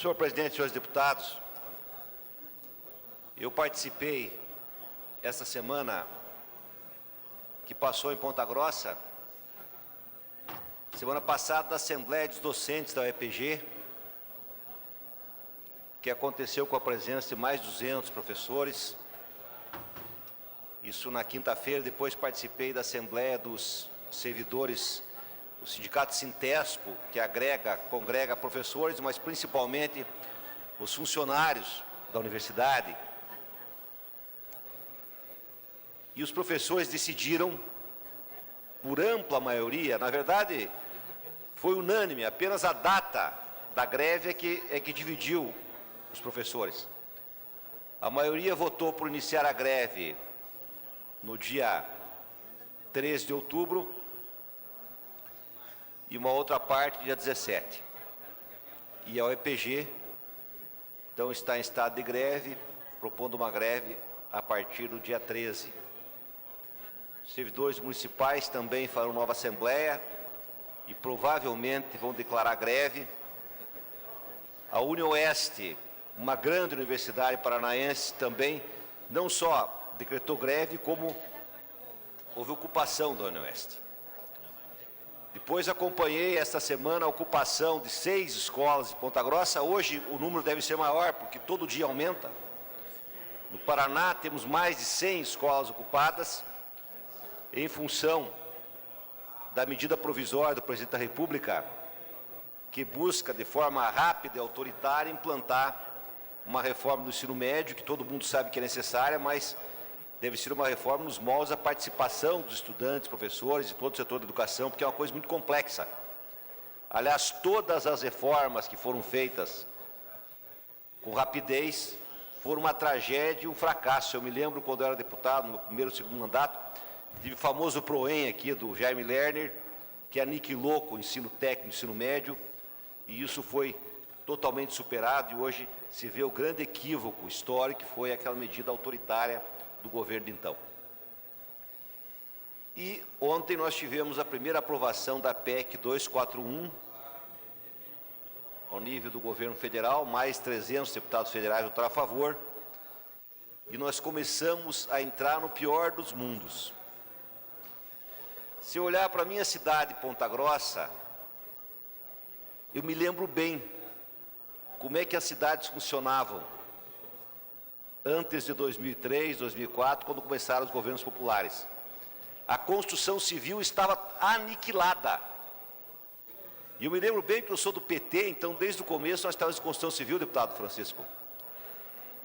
Senhor presidente, senhores deputados, eu participei esta semana que passou em Ponta Grossa, semana passada, da Assembleia dos Docentes da UEPG, que aconteceu com a presença de mais de 200 professores. Isso na quinta-feira. Depois participei da Assembleia dos Servidores, o Sindicato Sintespo, que congrega professores, mas principalmente os funcionários da universidade. E os professores decidiram, por ampla maioria, na verdade, foi unânime, apenas a data da greve é que dividiu os professores. A maioria votou por iniciar a greve no dia 13 de outubro e uma outra parte dia 17. E a UEPG, então, está em estado de greve, propondo uma greve a partir do dia 13. Os servidores municipais também farão nova assembleia e provavelmente vão declarar greve. A UniOeste, uma grande universidade paranaense, também não só decretou greve, como houve ocupação da UniOeste. Depois acompanhei esta semana a ocupação de 6 escolas de Ponta Grossa. Hoje o número deve ser maior, porque todo dia aumenta. No Paraná temos mais de 100 escolas ocupadas, em função da medida provisória do presidente da República, que busca de forma rápida e autoritária implantar uma reforma do ensino médio, que todo mundo sabe que é necessária, mas deve ser uma reforma nos moldes da participação dos estudantes, professores e todo o setor da educação, porque é uma coisa muito complexa. Aliás, todas as reformas que foram feitas com rapidez foram uma tragédia e um fracasso. Eu me lembro, quando eu era deputado, no meu primeiro e segundo mandato, tive o famoso PROEM aqui do Jaime Lerner, que aniquilou com o ensino técnico, ensino médio, e isso foi totalmente superado, e hoje se vê o grande equívoco histórico, que foi aquela medida autoritária do governo de então. E ontem nós tivemos a primeira aprovação da PEC 241, ao nível do governo federal, mais 300 deputados federais votaram a favor, e nós começamos a entrar no pior dos mundos. Se eu olhar para a minha cidade, Ponta Grossa, eu me lembro bem como é que as cidades funcionavam antes de 2003, 2004, quando começaram os governos populares. A construção civil estava aniquilada. E eu me lembro bem que eu sou do PT, então desde o começo nós estávamos em construção civil, deputado Francisco.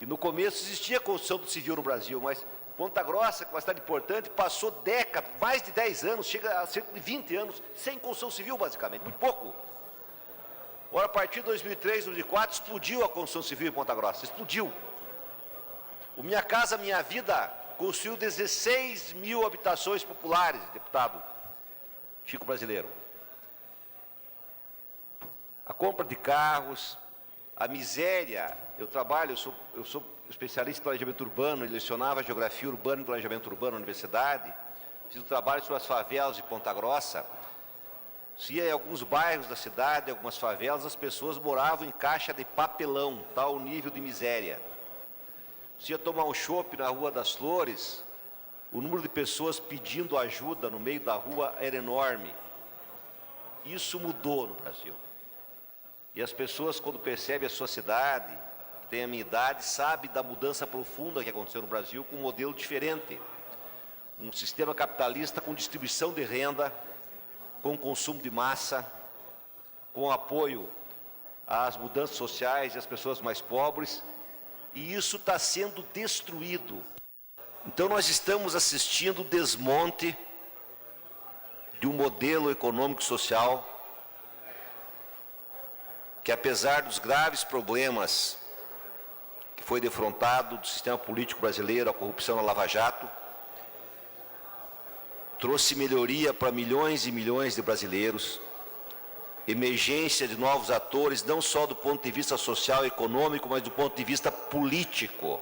E no começo existia construção civil no Brasil, mas Ponta Grossa, que é uma cidade importante, passou décadas, mais de 10 anos, chega a cerca de 20 anos, sem construção civil, basicamente, muito pouco. Ora, a partir de 2003, 2004, explodiu a construção civil em Ponta Grossa, explodiu. O Minha Casa Minha Vida construiu 16 mil habitações populares, deputado Chico Brasileiro. A compra de carros, a miséria. Eu sou especialista em planejamento urbano, lecionava geografia urbana e planejamento urbano na universidade, fiz um trabalho sobre as favelas de Ponta Grossa. Se ia em alguns bairros da cidade, algumas favelas, as pessoas moravam em caixa de papelão, tal nível de miséria. Se ia tomar um chopp na Rua das Flores, o número de pessoas pedindo ajuda no meio da rua era enorme. Isso mudou no Brasil. E as pessoas, quando percebem a sua cidade, que tem a minha idade, sabem da mudança profunda que aconteceu no Brasil com um modelo diferente. Um sistema capitalista com distribuição de renda, com consumo de massa, com apoio às mudanças sociais e às pessoas mais pobres, e isso está sendo destruído. Então nós estamos assistindo o desmonte de um modelo econômico e social que, apesar dos graves problemas que foi defrontado do sistema político brasileiro, a corrupção na Lava Jato, trouxe melhoria para milhões e milhões de brasileiros, emergência de novos atores, não só do ponto de vista social e econômico, mas do ponto de vista político.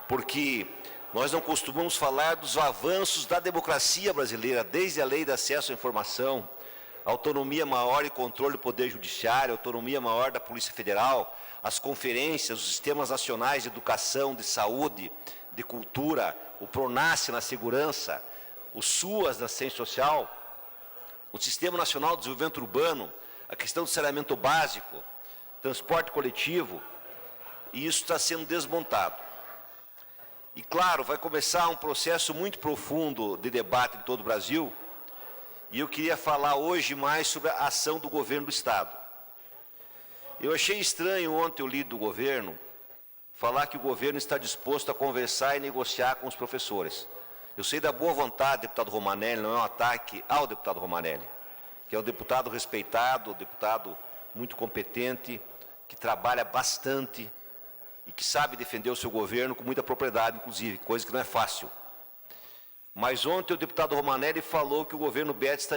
Porque nós não costumamos falar dos avanços da democracia brasileira, desde a Lei de Acesso à Informação, autonomia maior e controle do Poder Judiciário, autonomia maior da Polícia Federal, as conferências, os sistemas nacionais de educação, de saúde, de cultura, o PRONASSE na segurança, o SUAS na assistência social, o Sistema Nacional de Desenvolvimento Urbano, a questão do saneamento básico, transporte coletivo, e isso está sendo desmontado. E, claro, vai começar um processo muito profundo de debate em todo o Brasil, e eu queria falar hoje mais sobre a ação do governo do Estado. Eu achei estranho ontem o líder do governo falar que o governo está disposto a conversar e negociar com os professores. Eu sei da boa vontade do deputado Romanelli, não é um ataque ao deputado Romanelli, que é um deputado respeitado, um deputado muito competente, que trabalha bastante e que sabe defender o seu governo com muita propriedade, inclusive, coisa que não é fácil. Mas ontem o deputado Romanelli falou que o governo Bétez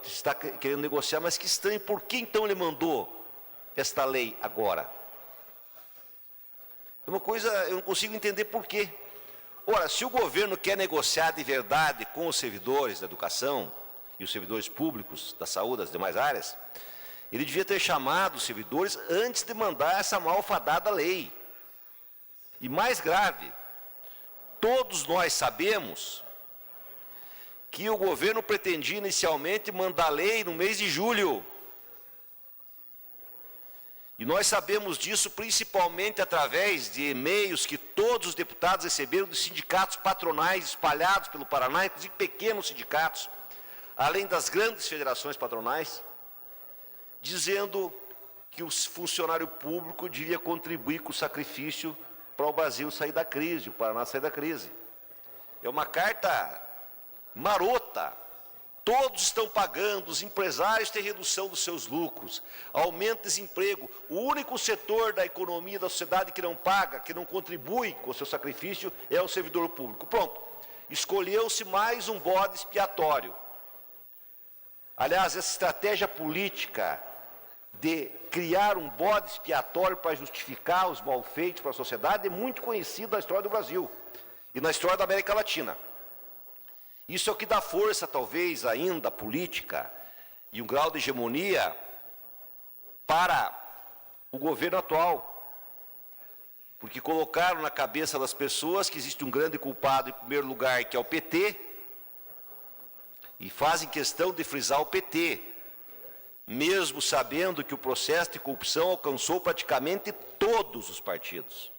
está querendo negociar, mas que estranho, por que então ele mandou esta lei agora? É uma coisa, eu não consigo entender por quê. Ora, se o governo quer negociar de verdade com os servidores da educação e os servidores públicos da saúde, das demais áreas, ele devia ter chamado os servidores antes de mandar essa malfadada lei. E mais grave, todos nós sabemos que o governo pretendia inicialmente mandar a lei no mês de julho. E nós sabemos disso principalmente através de e-mails que todos os deputados receberam dos sindicatos patronais espalhados pelo Paraná, inclusive pequenos sindicatos, além das grandes federações patronais, dizendo que o funcionário público devia contribuir com o sacrifício para o Brasil sair da crise, o Paraná sair da crise. É uma carta marota. Todos estão pagando, os empresários têm redução dos seus lucros, aumento do desemprego. O único setor da economia, da sociedade que não paga, que não contribui com o seu sacrifício, é o servidor público. Pronto, escolheu-se mais um bode expiatório. Aliás, essa estratégia política de criar um bode expiatório para justificar os malfeitos para a sociedade é muito conhecida na história do Brasil e na história da América Latina. Isso é o que dá força, talvez, ainda, política e um grau de hegemonia para o governo atual. Porque colocaram na cabeça das pessoas que existe um grande culpado, em primeiro lugar, que é o PT, e fazem questão de frisar o PT, mesmo sabendo que o processo de corrupção alcançou praticamente todos os partidos,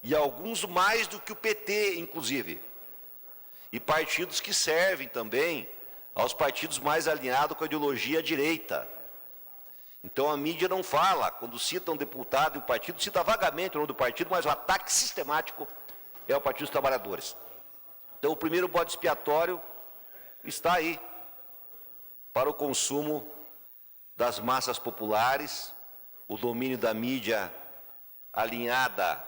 e alguns mais do que o PT, inclusive. E partidos que servem também aos partidos mais alinhados com a ideologia direita. Então a mídia não fala, quando cita um deputado e um partido, cita vagamente o nome do partido, mas o ataque sistemático é o Partido dos Trabalhadores. Então o primeiro bode expiatório está aí, para o consumo das massas populares, o domínio da mídia alinhada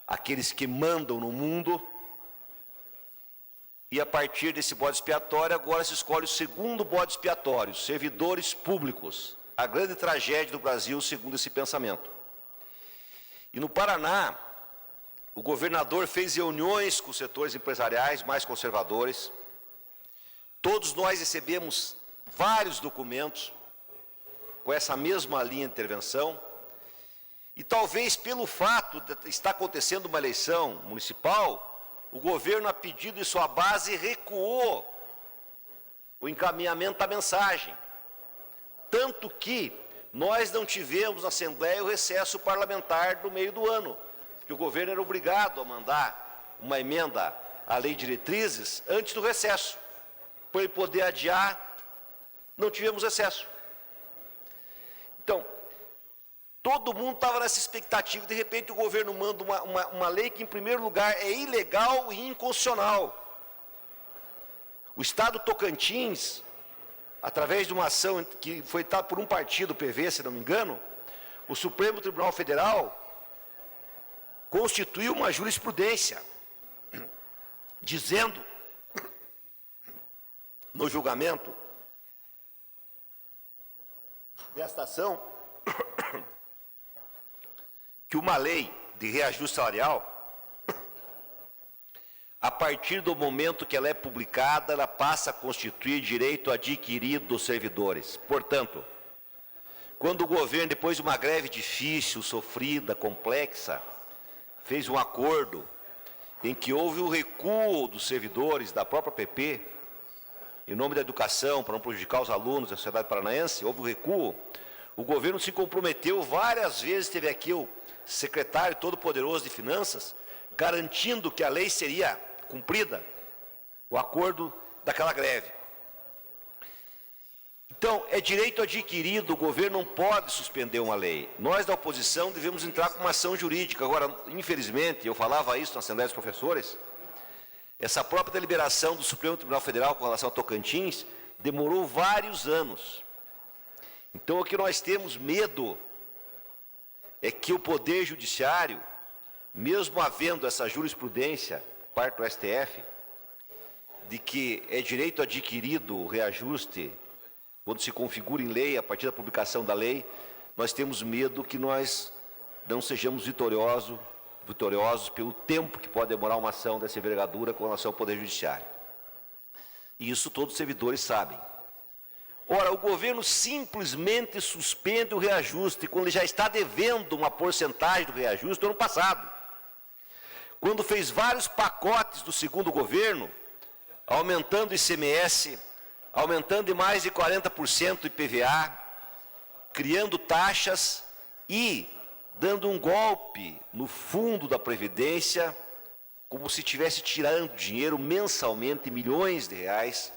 àqueles que mandam no mundo. E a partir desse bode expiatório, agora se escolhe o segundo bode expiatório, servidores públicos. A grande tragédia do Brasil, segundo esse pensamento. E no Paraná, o governador fez reuniões com os setores empresariais mais conservadores. Todos nós recebemos vários documentos com essa mesma linha de intervenção. E talvez pelo fato de estar acontecendo uma eleição municipal, o governo, a pedido de sua base, recuou o encaminhamento da mensagem. Tanto que nós não tivemos na Assembleia o recesso parlamentar do meio do ano, porque o governo era obrigado a mandar uma emenda à lei de diretrizes antes do recesso. Para ele poder adiar, não tivemos recesso. Então, todo mundo estava nessa expectativa, de repente o governo manda uma lei que, em primeiro lugar, é ilegal e inconstitucional. O Estado Tocantins, através de uma ação que foi dada por um partido, o PV, se não me engano, o Supremo Tribunal Federal constituiu uma jurisprudência, dizendo, no julgamento desta ação, que uma lei de reajuste salarial, a partir do momento que ela é publicada, ela passa a constituir direito adquirido dos servidores. Portanto, quando o governo, depois de uma greve difícil, sofrida, complexa, fez um acordo em que houve o recuo dos servidores da própria PP, em nome da educação, para não prejudicar os alunos da sociedade paranaense, houve o recuo, o governo se comprometeu várias vezes, teve aqui o secretário todo-poderoso de Finanças, garantindo que a lei seria cumprida, o acordo daquela greve. Então, é direito adquirido, o governo não pode suspender uma lei. Nós, da oposição, devemos entrar com uma ação jurídica. Agora, infelizmente, eu falava isso na Assembleia dos Professores, essa própria deliberação do Supremo Tribunal Federal com relação a Tocantins demorou vários anos. Então, o que nós temos medo é que o Poder Judiciário, mesmo havendo essa jurisprudência, parte do STF, de que é direito adquirido o reajuste quando se configura em lei, a partir da publicação da lei, nós temos medo que nós não sejamos vitoriosos pelo tempo que pode demorar uma ação dessa envergadura com relação ao Poder Judiciário. E isso todos os servidores sabem. Ora, o governo simplesmente suspende o reajuste quando ele já está devendo uma porcentagem do reajuste do ano passado. Quando fez vários pacotes do segundo governo, aumentando o ICMS, aumentando em mais de 40% o IPVA, criando taxas e dando um golpe no fundo da Previdência, como se estivesse tirando dinheiro mensalmente, milhões de reais,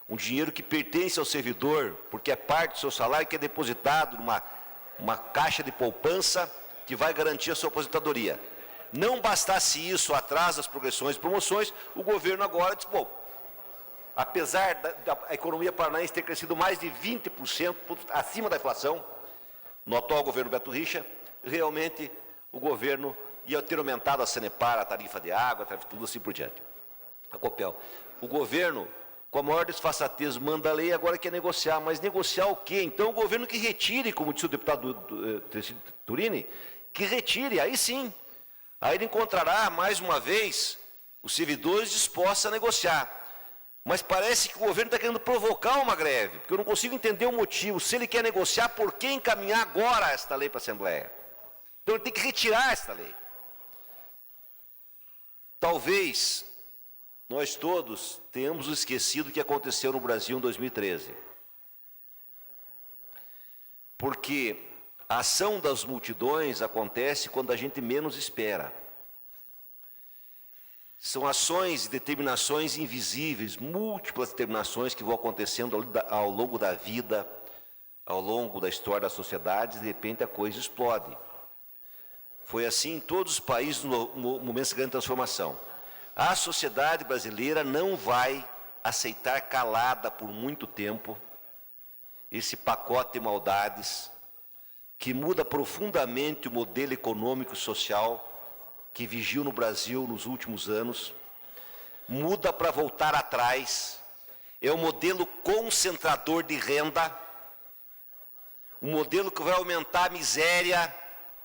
um dinheiro que pertence ao servidor, porque é parte do seu salário, que é depositado numa caixa de poupança que vai garantir a sua aposentadoria. Não bastasse isso, atrás das progressões e promoções, o governo agora disse, bom, apesar da economia paranaense ter crescido mais de 20% acima da inflação, no atual governo Beto Richa, realmente o governo ia ter aumentado a Sanepar, a tarifa de água, tudo assim por diante. A Copel. O governo, com a maior desfaçatez, manda a lei, agora quer negociar. Mas negociar o quê? Então o governo que retire, como disse o deputado Turini, que retire, aí sim. Aí ele encontrará, mais uma vez, os servidores dispostos a negociar. Mas parece que o governo está querendo provocar uma greve, porque eu não consigo entender o motivo. Se ele quer negociar, por que encaminhar agora esta lei para a Assembleia? Então ele tem que retirar esta lei. Talvez nós todos tenhamos esquecido o que aconteceu no Brasil em 2013. Porque a ação das multidões acontece quando a gente menos espera. São ações e determinações invisíveis, múltiplas determinações que vão acontecendo ao longo da vida, ao longo da história das sociedades, de repente a coisa explode. Foi assim em todos os países no momento de grande transformação. A sociedade brasileira não vai aceitar calada por muito tempo esse pacote de maldades que muda profundamente o modelo econômico e social que vigiu no Brasil nos últimos anos, muda para voltar atrás, é um modelo concentrador de renda, um modelo que vai aumentar a miséria,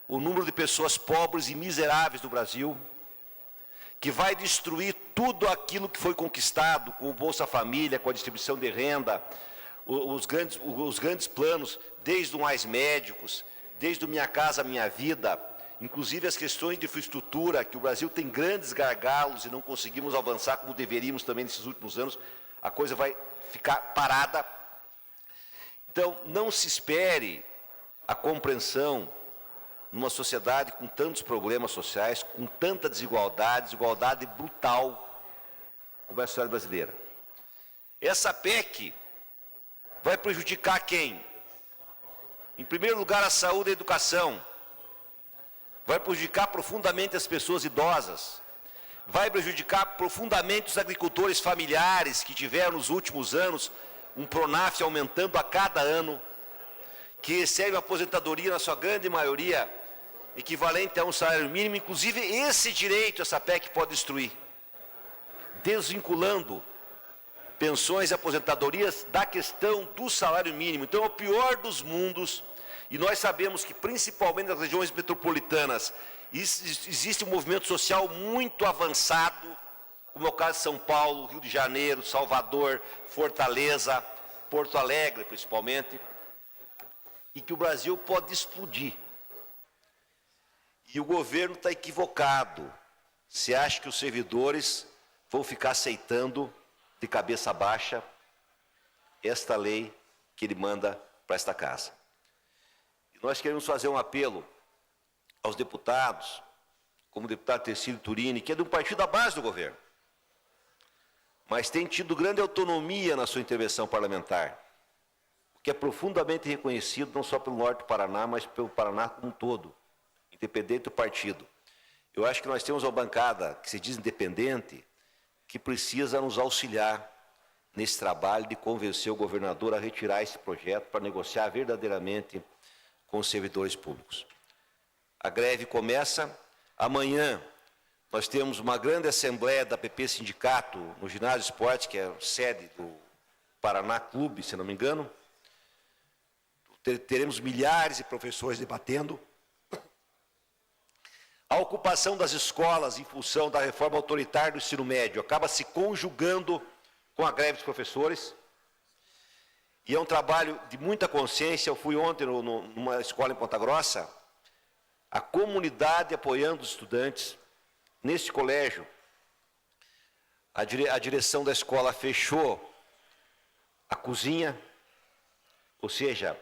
o número de pessoas pobres e miseráveis do Brasil, que vai destruir tudo aquilo que foi conquistado com o Bolsa Família, com a distribuição de renda, os grandes planos, desde o Mais Médicos, desde o Minha Casa Minha Vida, inclusive as questões de infraestrutura, que o Brasil tem grandes gargalos e não conseguimos avançar como deveríamos também nesses últimos anos, a coisa vai ficar parada. Então, não se espere a compreensão numa sociedade com tantos problemas sociais, com tanta desigualdade brutal como é a sociedade brasileira. Essa PEC vai prejudicar quem? Em primeiro lugar, a saúde e a educação. Vai prejudicar profundamente as pessoas idosas. Vai prejudicar profundamente os agricultores familiares que tiveram nos últimos anos um PRONAF aumentando a cada ano, que recebem uma aposentadoria, na sua grande maioria, equivalente a um salário mínimo. Inclusive, esse direito essa PEC pode destruir, desvinculando pensões e aposentadorias da questão do salário mínimo. Então, é o pior dos mundos, e nós sabemos que, principalmente nas regiões metropolitanas, existe um movimento social muito avançado como é o caso de São Paulo, Rio de Janeiro, Salvador, Fortaleza, Porto Alegre, principalmente, e que o Brasil pode explodir. E o governo está equivocado se acha que os servidores vão ficar aceitando de cabeça baixa esta lei que ele manda para esta casa. E nós queremos fazer um apelo aos deputados, como o deputado Tercílio Turini, que é de um partido da base do governo, mas tem tido grande autonomia na sua intervenção parlamentar, o que é profundamente reconhecido não só pelo norte do Paraná, mas pelo Paraná como um todo, independente do partido. Eu acho que nós temos uma bancada que se diz independente, que precisa nos auxiliar nesse trabalho de convencer o governador a retirar esse projeto para negociar verdadeiramente com os servidores públicos. A greve começa amanhã. Nós temos uma grande assembleia da PP Sindicato no Ginásio Esporte, que é a sede do Paraná Clube, se não me engano. Teremos milhares de professores debatendo a ocupação das escolas em função da reforma autoritária do ensino médio. Acaba se conjugando com a greve dos professores. E é um trabalho de muita consciência. Eu fui ontem numa escola em Ponta Grossa, a comunidade apoiando os estudantes. Nesse colégio, a direção da escola fechou a cozinha, ou seja,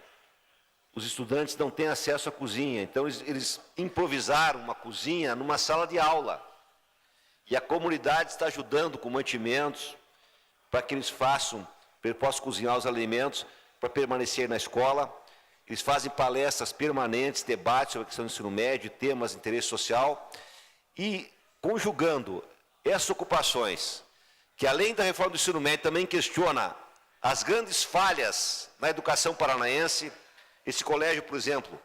os estudantes não têm acesso à cozinha, então eles improvisaram uma cozinha numa sala de aula. E a comunidade está ajudando com mantimentos para que eles possam cozinhar os alimentos para permanecer na escola. Eles fazem palestras permanentes, debates sobre a questão do ensino médio, temas de interesse social. E, conjugando essas ocupações, que além da reforma do ensino médio também questiona as grandes falhas na educação paranaense. Esse colégio, por exemplo,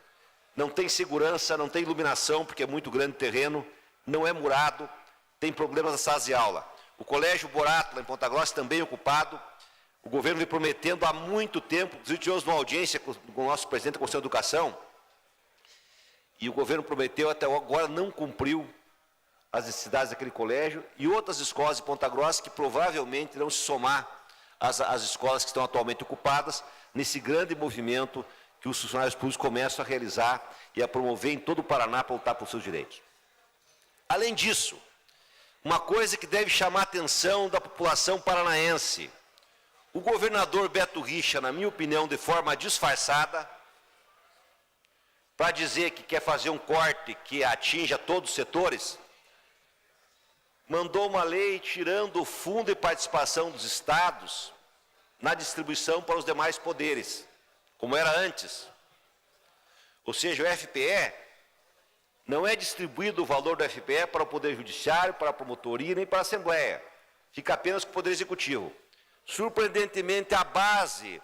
não tem segurança, não tem iluminação, porque é muito grande o terreno, não é murado, tem problemas nas salas de aula. O colégio Borato, lá em Ponta Grossa, também ocupado. O governo vem prometendo há muito tempo, inclusive tivemos uma audiência com o nosso presidente da Conselho de Educação, e o governo prometeu, até agora não cumpriu as necessidades daquele colégio, e outras escolas de Ponta Grossa que provavelmente irão se somar às escolas que estão atualmente ocupadas, nesse grande movimento que os funcionários públicos começam a realizar e a promover em todo o Paraná para lutar por seus direitos. Além disso, uma coisa que deve chamar a atenção da população paranaense: o governador Beto Richa, na minha opinião, de forma disfarçada, para dizer que quer fazer um corte que atinja todos os setores, mandou uma lei tirando o fundo de participação dos estados na distribuição para os demais poderes, como era antes. Ou seja, o FPE não é distribuído o valor do FPE para o Poder Judiciário, para a promotoria, nem para a Assembleia. Fica apenas com o Poder Executivo. Surpreendentemente, a base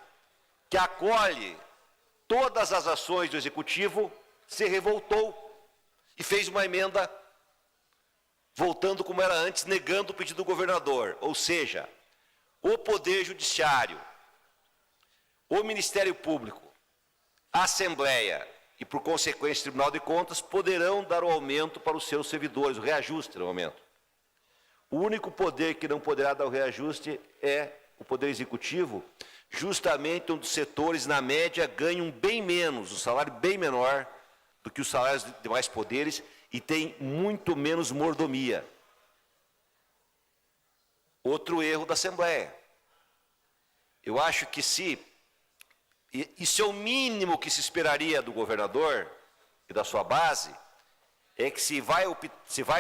que acolhe todas as ações do Executivo se revoltou e fez uma emenda voltando como era antes, negando o pedido do governador. Ou seja, o Poder Judiciário, o Ministério Público, a Assembleia e, por consequência, o Tribunal de Contas poderão dar o aumento para os seus servidores, o reajuste no aumento. O único poder que não poderá dar o reajuste é o Poder Executivo, justamente onde os setores, na média, ganham bem menos, um salário bem menor do que os salários de demais poderes e tem muito menos mordomia. Outro erro da Assembleia. Eu acho que isso é o mínimo que se esperaria do governador e da sua base, é que se vai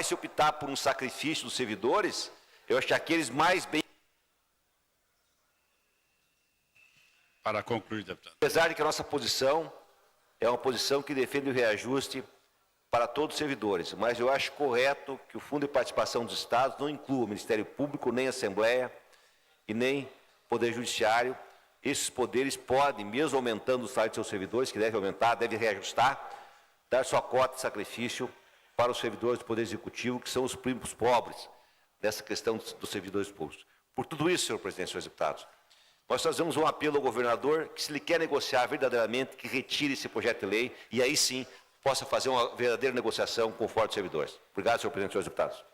se optar por um sacrifício dos servidores, eu acho que aqueles mais bem... Para concluir, deputado. Apesar de que a nossa posição é uma posição que defende o reajuste para todos os servidores, mas eu acho correto que o Fundo de Participação dos Estados não inclua o Ministério Público, nem a Assembleia e nem o Poder Judiciário. Esses poderes podem, mesmo aumentando o salário de seus servidores, que deve aumentar, deve reajustar, dar sua cota de sacrifício para os servidores do Poder Executivo, que são os primos pobres nessa questão dos servidores públicos. Por tudo isso, senhor presidente, senhores deputados, nós fazemos um apelo ao governador que, se ele quer negociar verdadeiramente, que retire esse projeto de lei e aí sim possa fazer uma verdadeira negociação com o Fórum dos Servidores. Obrigado, senhor presidente, senhores deputados.